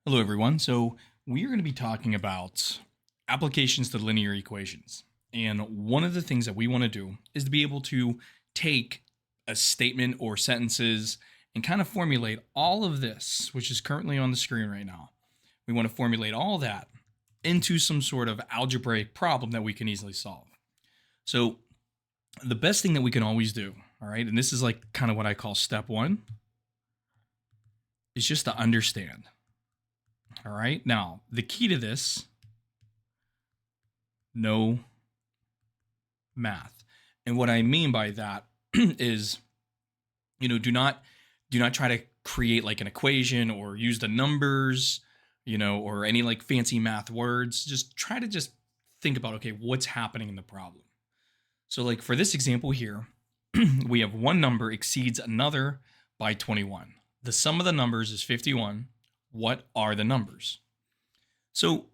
Hello, everyone. So, we are going to be talking about applications to linear equations. And one of the things that we want to do is to be able to take a statement or sentences and kind of formulate all of this, which is currently on the screen right now. We want to formulate all that into some sort of algebraic problem that we can easily solve. So, the best thing that we can always do, all right, and this is like kind of what I call step one, is just to understand. All right. Now, the key to this, no math. And what I mean by that is, do not try to create like an equation or use the numbers, or any like fancy math words. Just try to just think about, okay, what's happening in the problem. So like for this example here, we have one number exceeds another by 21. The sum of the numbers is 51. What are the numbers? So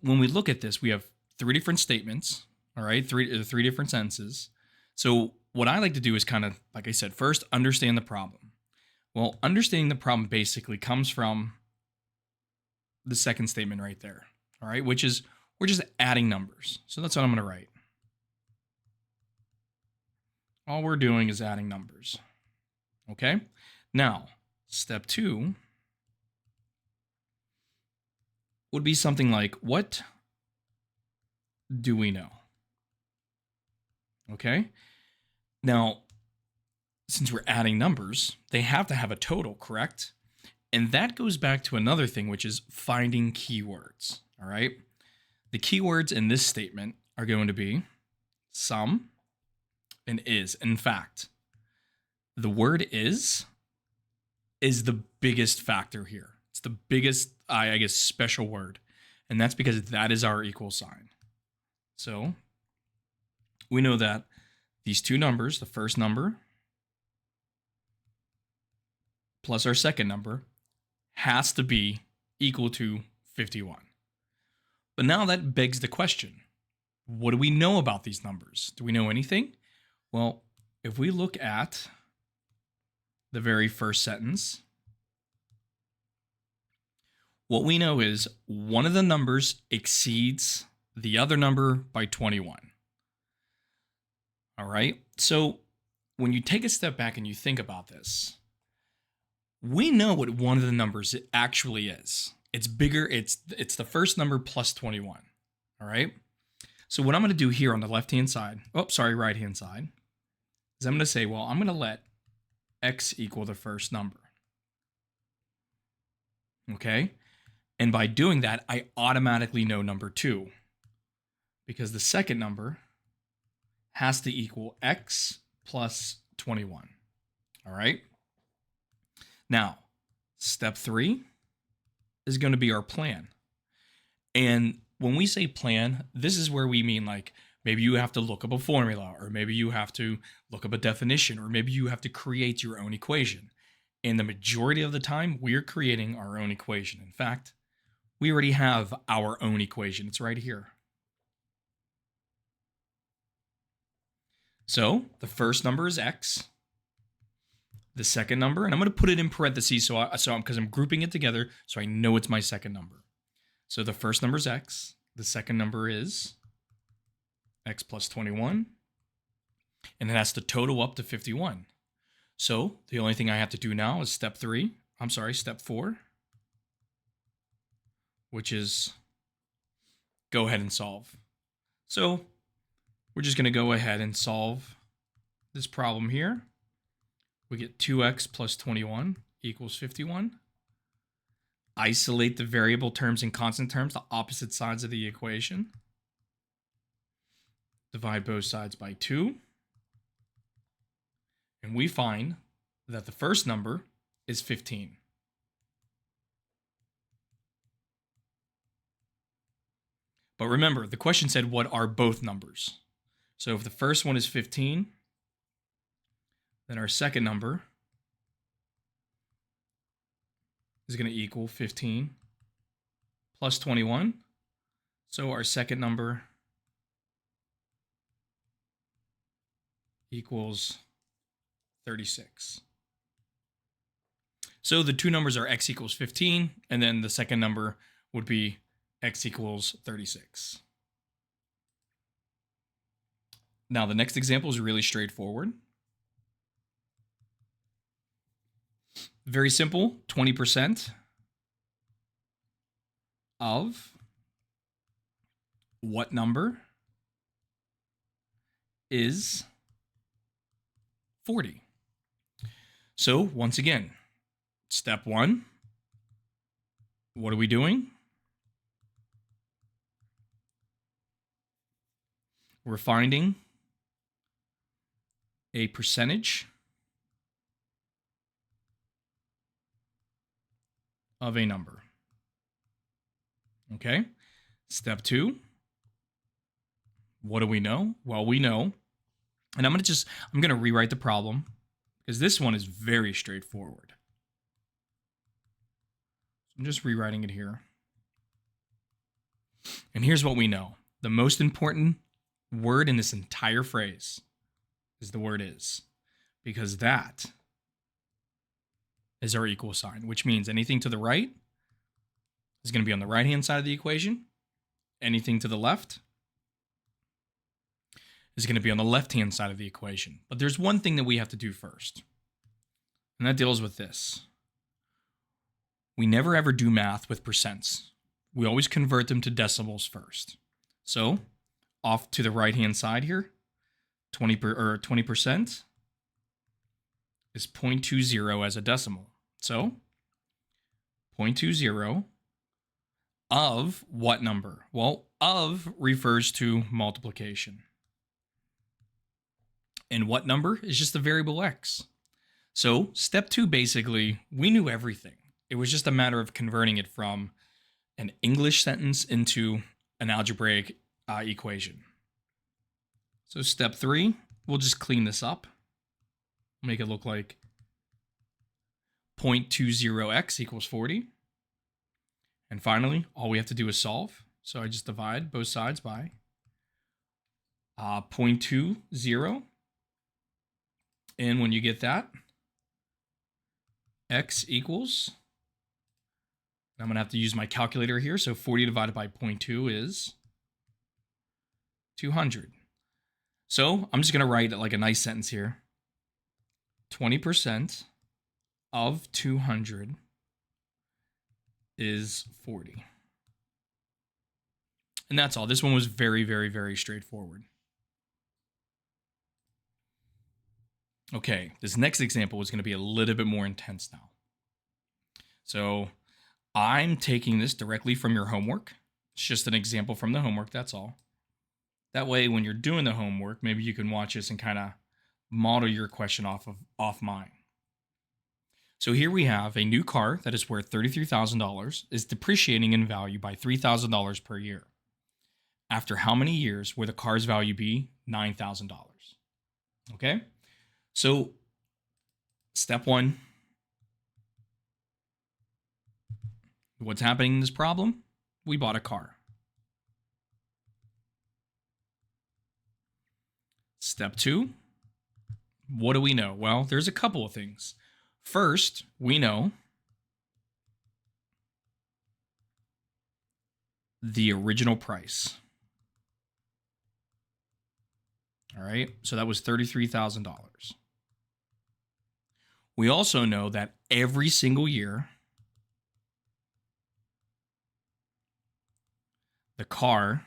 when we look at this, we have three different statements, all right, three different sentences. So what I like to do is kind of, like I said, first understand the problem. Well, understanding the problem basically comes from the second statement right there, all right, which is we're just adding numbers. So that's what I'm going to write. All we're doing is adding numbers. Okay. Now, step two would be something like, what do we know? Okay. Now, since we're adding numbers, they have to have a total, correct? And that goes back to another thing, which is finding keywords. All right. The keywords in this statement are going to be sum and is. In fact, the word is the biggest factor here. It's the biggest, I guess, special word. And that's because that is our equal sign. So we know that these two numbers, the first number plus our second number, has to be equal to 51. But now that begs the question, what do we know about these numbers? Do we know anything? Well, if we look at the very first sentence, what we know is one of the numbers exceeds the other number by 21. All right. So when you take a step back and you think about this, we know what one of the numbers actually is. It's bigger. It's the first number plus 21. All right. So what I'm going to do here on the left-hand side, right-hand side, is I'm going to say, well, I'm going to let x equal the first number. Okay. And by doing that, I automatically know number 2 because the second number has to equal x plus 21. All right. Now, step 3 is going to be our plan. And when we say plan, this is where we mean like maybe you have to look up a formula, or maybe you have to look up a definition, or maybe you have to create your own equation. And the majority of the time, we're creating our own equation. In fact, we already have our own equation. It's right here. So the first number is x. The second number, and I'm going to put it in parentheses because I'm grouping it together so I know it's my second number. So the first number is x. The second number is x plus 21. And it has to total up to 51. So the only thing I have to do now is step 4, which is go ahead and solve. So we're just going to go ahead and solve this problem here. We get 2x plus 21 equals 51. Isolate the variable terms and constant terms, the opposite sides of the equation. Divide both sides by 2. And we find that the first number is 15. But remember, the question said, what are both numbers? So if the first one is 15, then our second number is going to equal 15 plus 21. So our second number equals 36. So the two numbers are x equals 15, and then the second number would be x equals 36. Now, the next example is really straightforward. Very simple, 20% of what number is 40? So once again, step one, what are we doing? We're finding a percentage of a number. Okay. Step two, what do we know? Well, we know, and I'm going to rewrite the problem because this one is very straightforward. I'm just rewriting it here. And here's what we know. The most important word in this entire phrase is the word is, because that is our equal sign, which means anything to the right is going to be on the right-hand side of the equation. Anything to the left is going to be on the left-hand side of the equation. But there's one thing that we have to do first, and that deals with this. We never ever do math with percents. We always convert them to decimals first. So off to the right-hand side here, 20% is 0.20 as a decimal. So 0.20 of what number? Well, of refers to multiplication. And what number is just the variable x. So step two, basically, we knew everything. It was just a matter of converting it from an English sentence into an algebraic equation. So step three, we'll just clean this up. Make it look like 0.20x equals 40. And finally, all we have to do is solve. So I just divide both sides by 0.20. And when you get that, x equals, I'm going to have to use my calculator here. So 40 divided by 0.2 is 200. So I'm just going to write like a nice sentence here. 20% of 200 is 40. And that's all. This one was very, very, very straightforward. Okay, this next example is going to be a little bit more intense now. So I'm taking this directly from your homework. It's just an example from the homework, that's all. That way, when you're doing the homework, maybe you can watch this and kind of model your question off mine. So here we have a new car that is worth $33,000, is depreciating in value by $3,000 per year. After how many years will the car's value be $9,000? Okay? So step one, what's happening in this problem? We bought a car. Step two, what do we know? Well, there's a couple of things. First, we know the original price. All right, so that was $33,000. We also know that every single year, the car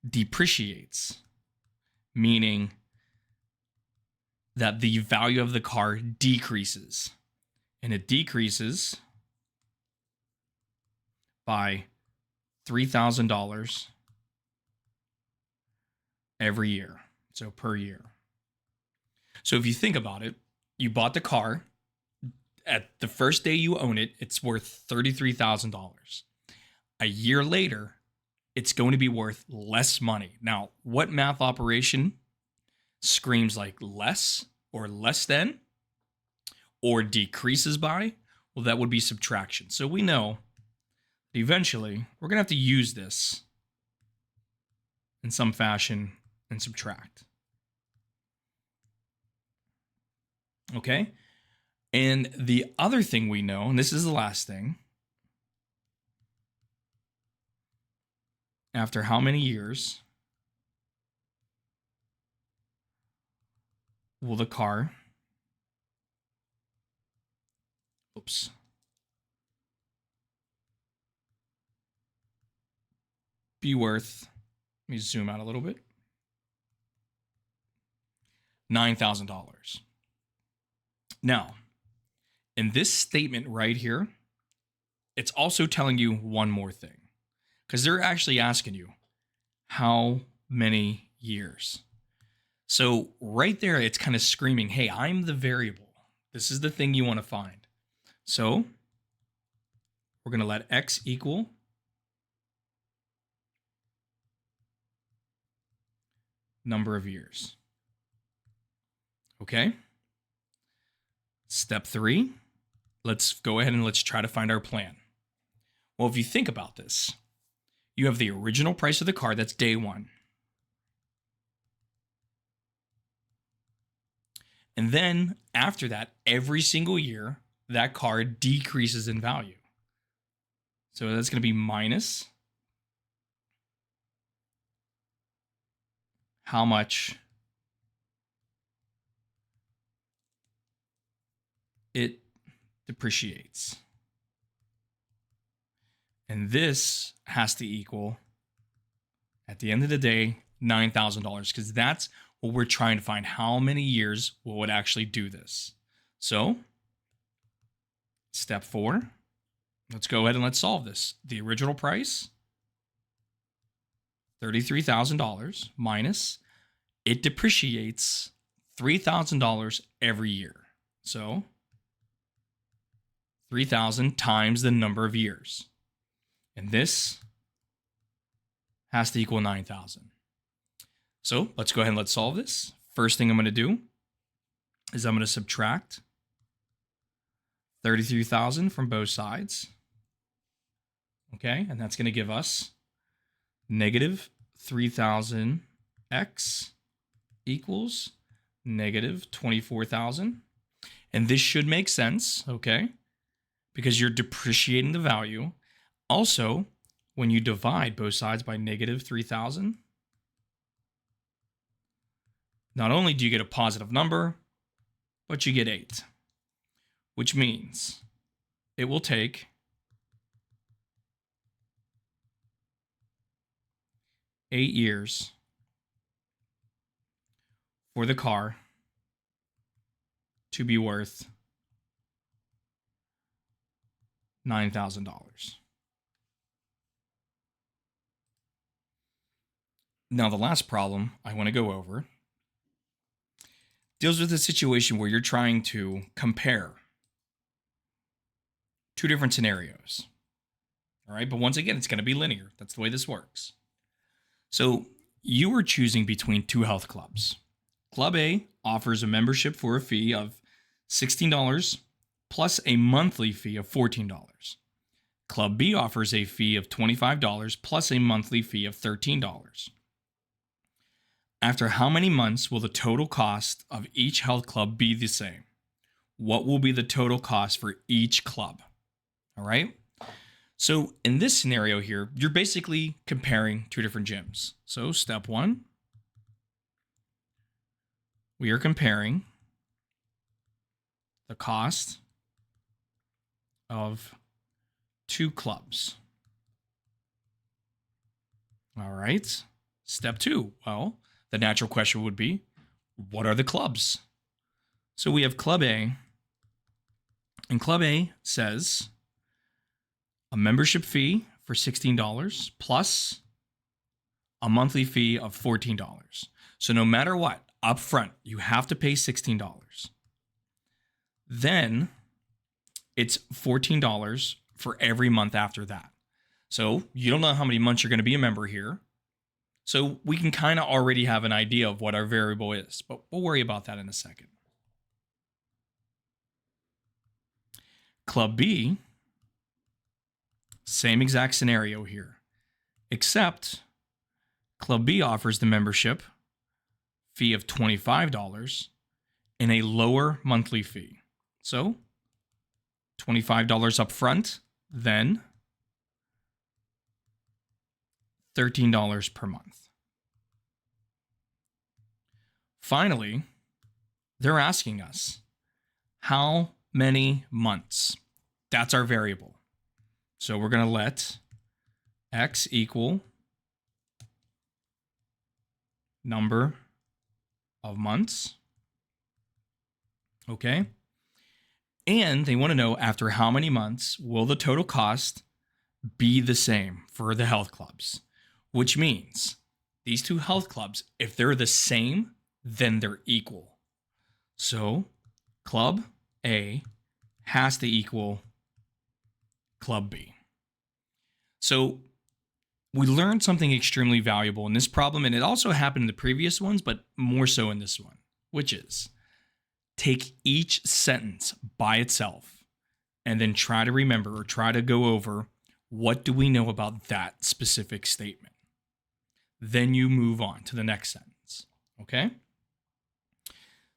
depreciates, meaning that the value of the car decreases. And it decreases by $3,000 every year. So per year. So if you think about it, you bought the car. At the first day you own it, it's worth $33,000. A year later, it's going to be worth less money. Now, what math operation screams like less or less than or decreases by? Well, that would be subtraction. So we know that eventually we're going to have to use this in some fashion and subtract. Okay? And the other thing we know, and this is the last thing, after how many years will the car, be worth, let me zoom out a little bit, $9,000. Now, in this statement right here, it's also telling you one more thing, because they're actually asking you how many years. So right there, it's kind of screaming, hey, I'm the variable. This is the thing you want to find. So we're going to let X equal number of years. Okay. Step 3, let's go ahead and let's try to find our plan. Well, if you think about this, you have the original price of the car, that's day 1. And then after that, every single year, that car decreases in value. So that's going to be minus how much it depreciates. And this has to equal, at the end of the day, $9,000, because that's what we're trying to find. How many years will it actually do this? So, step 4, let's go ahead and let's solve this. The original price, $33,000 minus, it depreciates $3,000 every year. So, 3,000 times the number of years. And this has to equal 9,000. So let's go ahead and let's solve this. First thing I'm going to do is I'm going to subtract 33,000 from both sides. Okay, and that's going to give us negative 3,000x equals negative 24,000. And this should make sense, okay? Because you're depreciating the value. Also, when you divide both sides by negative 3,000, not only do you get a positive number, but you get 8, which means it will take 8 years for the car to be worth $9,000. Now, the last problem I want to go over deals with a situation where you're trying to compare 2 different scenarios. All right, but once again, it's going to be linear. That's the way this works. So you are choosing between 2 health clubs. Club A offers a membership for a fee of $16 plus a monthly fee of $14. Club B offers a fee of $25 plus a monthly fee of $13. After how many months will the total cost of each health club be the same? What will be the total cost for each club? All right. So in this scenario here, you're basically comparing 2 different gyms. So step 1, we are comparing the cost of 2 clubs. All right. Step 2, well, the natural question would be, what are the clubs? So we have Club A, and Club A says a membership fee for $16 plus a monthly fee of $14. So no matter what, up front, you have to pay $16. Then it's $14 for every month after that. So you don't know how many months you're going to be a member here. So we can kind of already have an idea of what our variable is, but we'll worry about that in a second. Club B, same exact scenario here, except Club B offers the membership fee of $25 and a lower monthly fee. So $25 up front, then $13 per month. Finally, they're asking us how many months. That's our variable. So we're going to let X equal number of months. Okay. And they want to know after how many months will the total cost be the same for the health clubs, which means these two health clubs, if they're the same, then they're equal. So Club A has to equal Club B. So we learned something extremely valuable in this problem, and it also happened in the previous ones, but more so in this one, which is take each sentence by itself and then try to remember or try to go over what do we know about that specific statement. Then you move on to the next sentence, okay?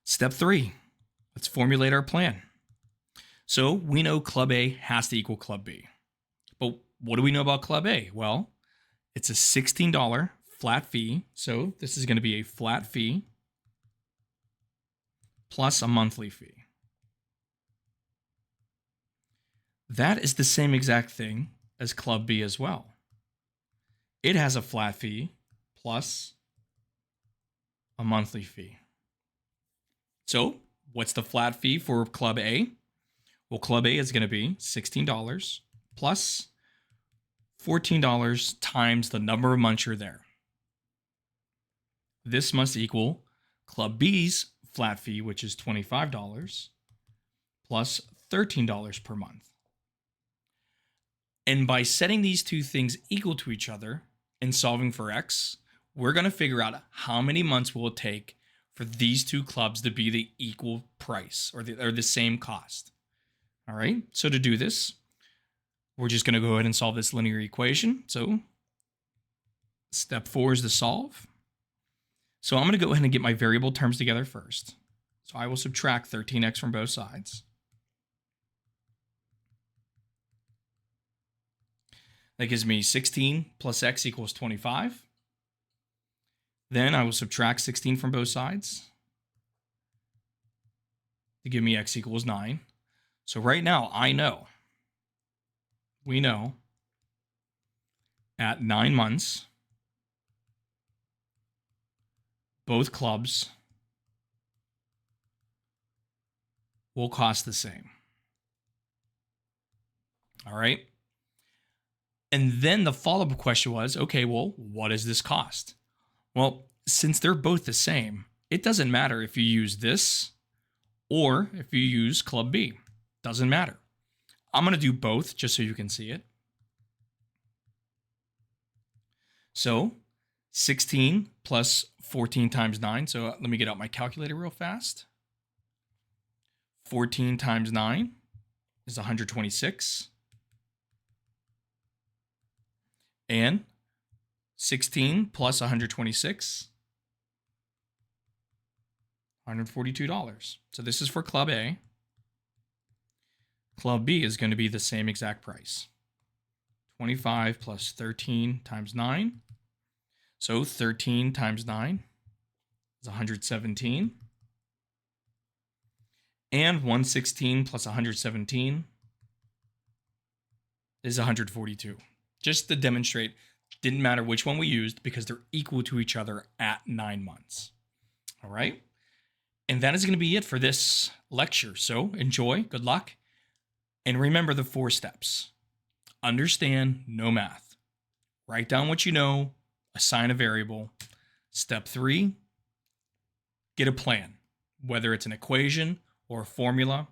Step 3, let's formulate our plan. So we know Club A has to equal Club B. But what do we know about Club A? Well, it's a $16 flat fee. So this is going to be a flat fee plus a monthly fee. That is the same exact thing as Club B as well. It has a flat fee plus a monthly fee. So what's the flat fee for Club A? Well, Club A is going to be $16 plus $14 times the number of months you're there. This must equal Club B's flat fee, which is $25 plus $13 per month. And by setting these two things equal to each other and solving for X, we're going to figure out how many months will it take for these two clubs to be the equal price or the same cost. All right, so to do this, we're just going to go ahead and solve this linear equation. So step 4 is to solve. So I'm going to go ahead and get my variable terms together first. So I will subtract 13x from both sides. That gives me 16 plus x equals 25. Then I will subtract 16 from both sides to give me x equals 9. So right now we know at 9 months, both clubs will cost the same. All right. And then the follow-up question was, okay, well, what does this cost? Well, since they're both the same, it doesn't matter if you use this or if you use Club B. Doesn't matter. I'm going to do both just so you can see it. So 16 plus 14 times 9. So let me get out my calculator real fast. 14 times 9 is 126. And 16 plus 126, $142. So this is for Club A. Club B is going to be the same exact price. 25 plus 13 times 9. So 13 times 9 is 117. And 116 plus 117 is 142. Just to demonstrate, didn't matter which one we used because they're equal to each other at 9 months. All right. And that is going to be it for this lecture. So enjoy, good luck. And remember the 4 steps. Understand, know math. Write down what you know, assign a variable. Step 3, get a plan, whether it's an equation or a formula.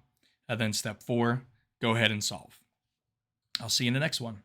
And then step 4, go ahead and solve. I'll see you in the next one.